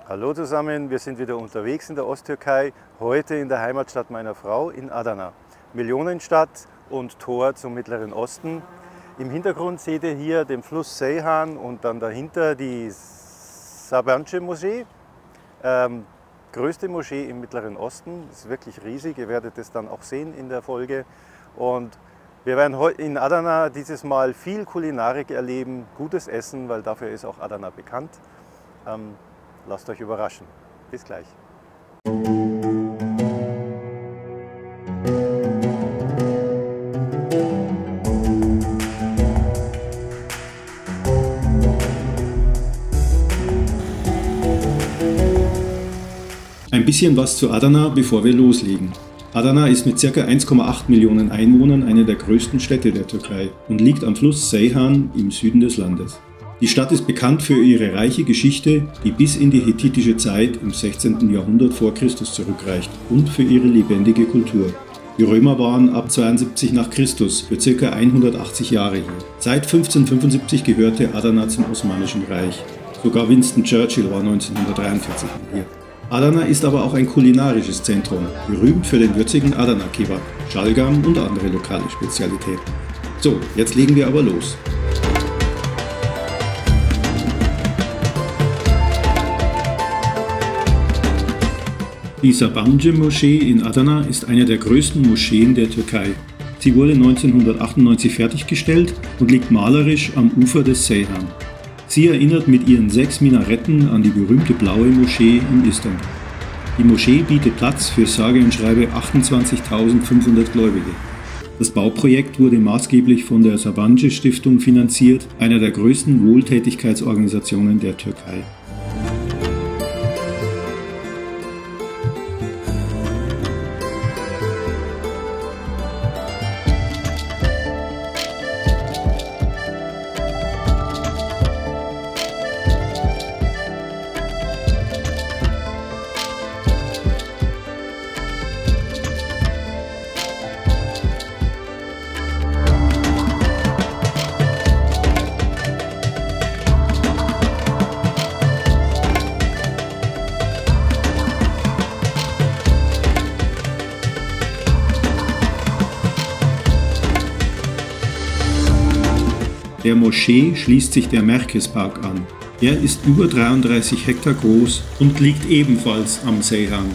Hallo zusammen, wir sind wieder unterwegs in der Osttürkei, heute in der Heimatstadt meiner Frau in Adana. Millionenstadt und Tor zum Mittleren Osten. Im Hintergrund seht ihr hier den Fluss Seyhan und dann dahinter die Sabancı Moschee. Größte Moschee im Mittleren Osten, ist wirklich riesig, ihr werdet es dann auch sehen in der Folge. Und wir werden heute in Adana dieses Mal viel Kulinarik erleben, gutes Essen, weil dafür ist auch Adana bekannt. Lasst euch überraschen. Bis gleich. Ein bisschen was zu Adana, bevor wir loslegen. Adana ist mit ca. 1,8 Millionen Einwohnern eine der größten Städte der Türkei und liegt am Fluss Seyhan im Süden des Landes. Die Stadt ist bekannt für ihre reiche Geschichte, die bis in die hethitische Zeit im 16. Jahrhundert vor Christus zurückreicht, und für ihre lebendige Kultur. Die Römer waren ab 72 nach Christus für ca. 180 Jahre hier. Seit 1575 gehörte Adana zum Osmanischen Reich. Sogar Winston Churchill war 1943 hier. Adana ist aber auch ein kulinarisches Zentrum, berühmt für den würzigen Adana-Kebab, Schalgam und andere lokale Spezialitäten. So, jetzt legen wir aber los. Die Sabancı Moschee in Adana ist eine der größten Moscheen der Türkei. Sie wurde 1998 fertiggestellt und liegt malerisch am Ufer des Seyhan. Sie erinnert mit ihren 6 Minaretten an die berühmte Blaue Moschee in Istanbul. Die Moschee bietet Platz für sage und schreibe 28.500 Gläubige. Das Bauprojekt wurde maßgeblich von der Sabancı Stiftung finanziert, einer der größten Wohltätigkeitsorganisationen der Türkei. Der Moschee schließt sich der Merkez-Park an. Er ist über 33 Hektar groß und liegt ebenfalls am Seyhan.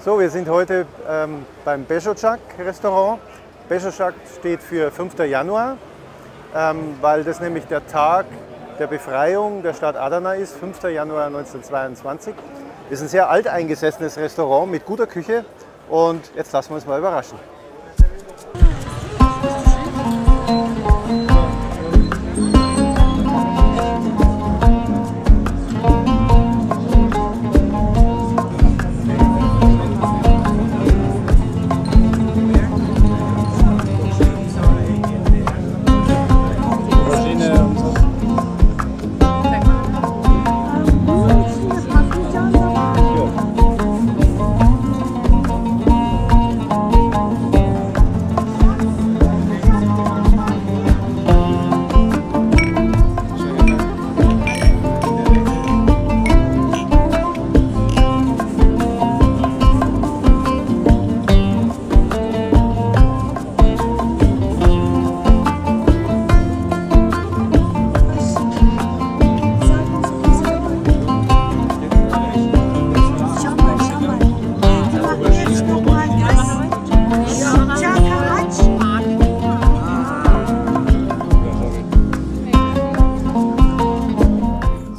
So, wir sind heute beim Beşocak Restaurant. Beşocak steht für 5. Januar, weil das nämlich der Tag der Befreiung der Stadt Adana ist, 5. Januar 1922. Es ist ein sehr alteingesessenes Restaurant mit guter Küche und jetzt lassen wir uns mal überraschen.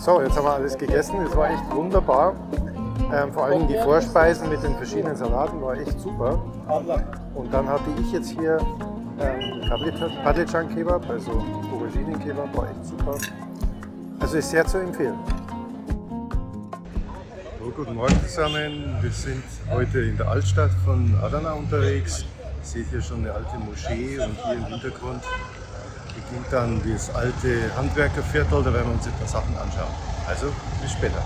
So, jetzt haben wir alles gegessen, es war echt wunderbar. Vor allem die Vorspeisen mit den verschiedenen Salaten war echt super. Und dann hatte ich jetzt hier Patlıcan Kebab, also Auberginen Kebab, war echt super. Also ist sehr zu empfehlen. Guten Morgen zusammen. Wir sind heute in der Altstadt von Adana unterwegs. Ihr seht hier schon eine alte Moschee und hier im Hintergrund beginnt dann das alte Handwerkerviertel. Da werden wir uns ein paar Sachen anschauen. Also bis später.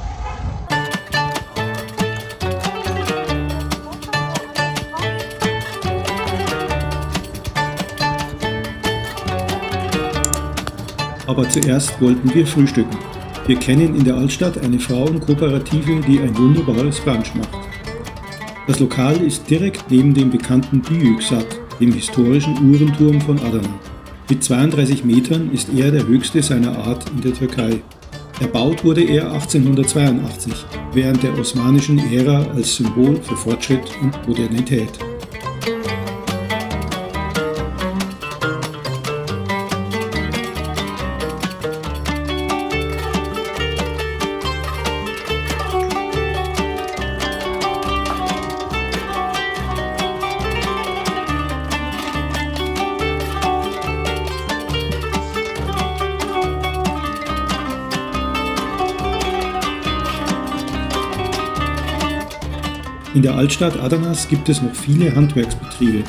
Aber zuerst wollten wir frühstücken. Wir kennen in der Altstadt eine Frauenkooperative, die ein wunderbares Brunch macht. Das Lokal ist direkt neben dem bekannten Büyüksaat, dem historischen Uhrenturm von Adana. Mit 32 Metern ist er der höchste seiner Art in der Türkei. Erbaut wurde er 1882, während der osmanischen Ära als Symbol für Fortschritt und Modernität. In der Altstadt Adanas gibt es noch viele Handwerksbetriebe.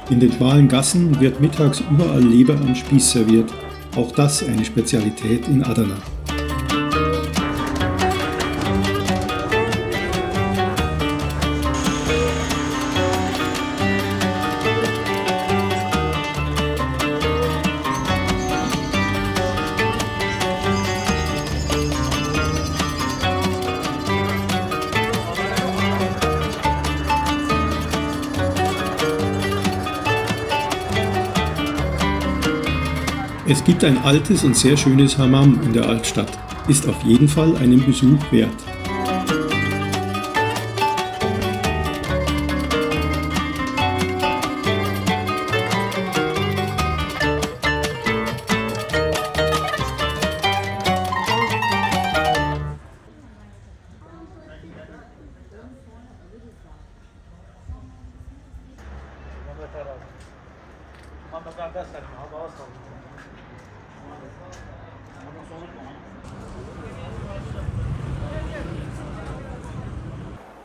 In den schmalen Gassen wird mittags überall Leber am Spieß serviert. Auch das eine Spezialität in Adana. Es gibt ein altes und sehr schönes Hammam in der Altstadt. Ist auf jeden Fall einen Besuch wert.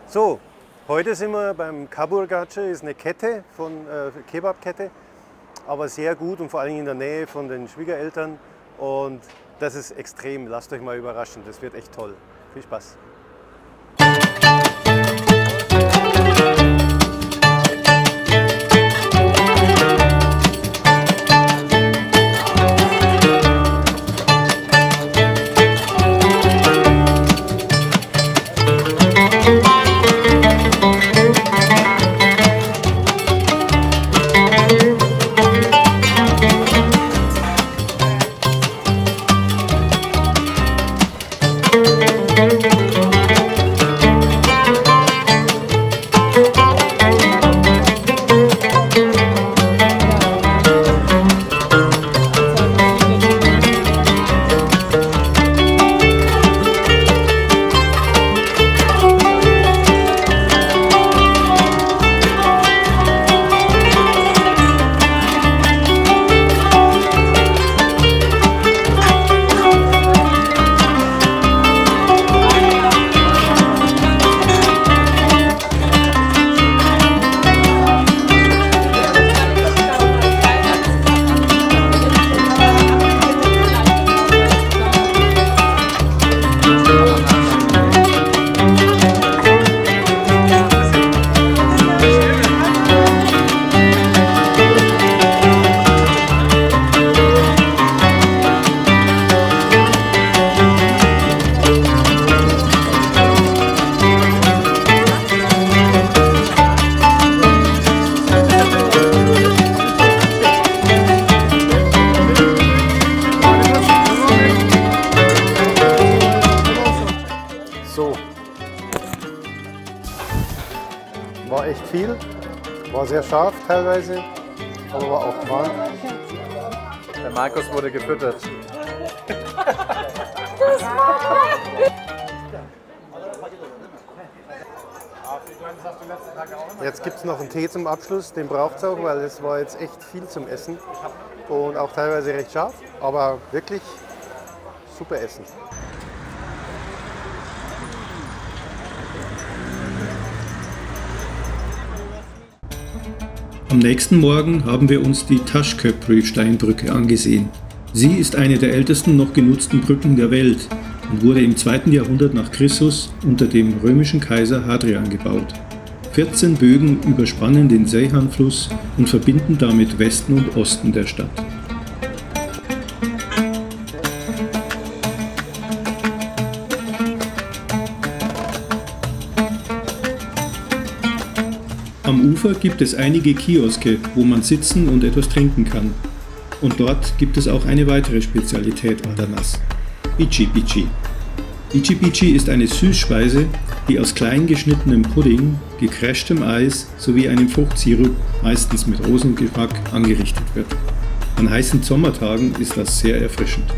So, heute sind wir beim Kaburgace, ist eine Kette von Kebabkette, aber sehr gut und vor allem in der Nähe von den Schwiegereltern und das ist extrem. Lasst euch mal überraschen, das wird echt toll. Viel Spaß! War echt viel, war sehr scharf teilweise, aber war auch warm. Der Markus wurde gefüttert. Jetzt gibt es noch einen Tee zum Abschluss, den braucht es auch, weil es war jetzt echt viel zum Essen und auch teilweise recht scharf, aber wirklich super Essen. Am nächsten Morgen haben wir uns die Taşköprü-Steinbrücke angesehen. Sie ist eine der ältesten noch genutzten Brücken der Welt und wurde im 2. Jahrhundert nach Christus unter dem römischen Kaiser Hadrian gebaut. 14 Bögen überspannen den Seyhan-Fluss und verbinden damit Westen und Osten der Stadt. Am Ufer gibt es einige Kioske, wo man sitzen und etwas trinken kann. Und dort gibt es auch eine weitere Spezialität Adana's: Bici Bici. Bici Bici ist eine Süßspeise, die aus klein geschnittenem Pudding, gecrashtem Eis sowie einem Fruchtsirup, meistens mit Rosengeschmack, angerichtet wird. An heißen Sommertagen ist das sehr erfrischend.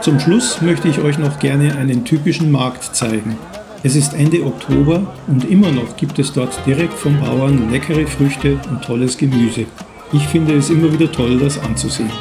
Zum Schluss möchte ich euch noch gerne einen typischen Markt zeigen. Es ist Ende Oktober und immer noch gibt es dort direkt vom Bauern leckere Früchte und tolles Gemüse. Ich finde es immer wieder toll, das anzusehen.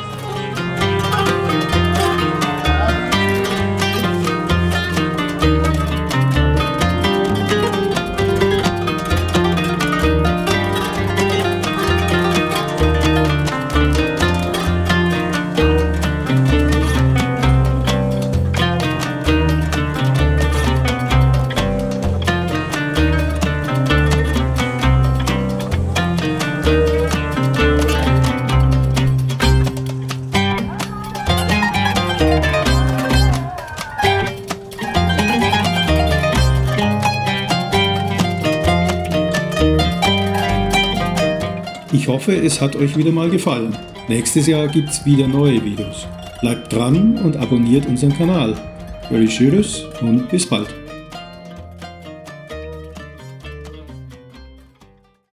Ich hoffe, es hat euch wieder mal gefallen. Nächstes Jahr gibt es wieder neue Videos. Bleibt dran und abonniert unseren Kanal. Görüşürüz und bis bald.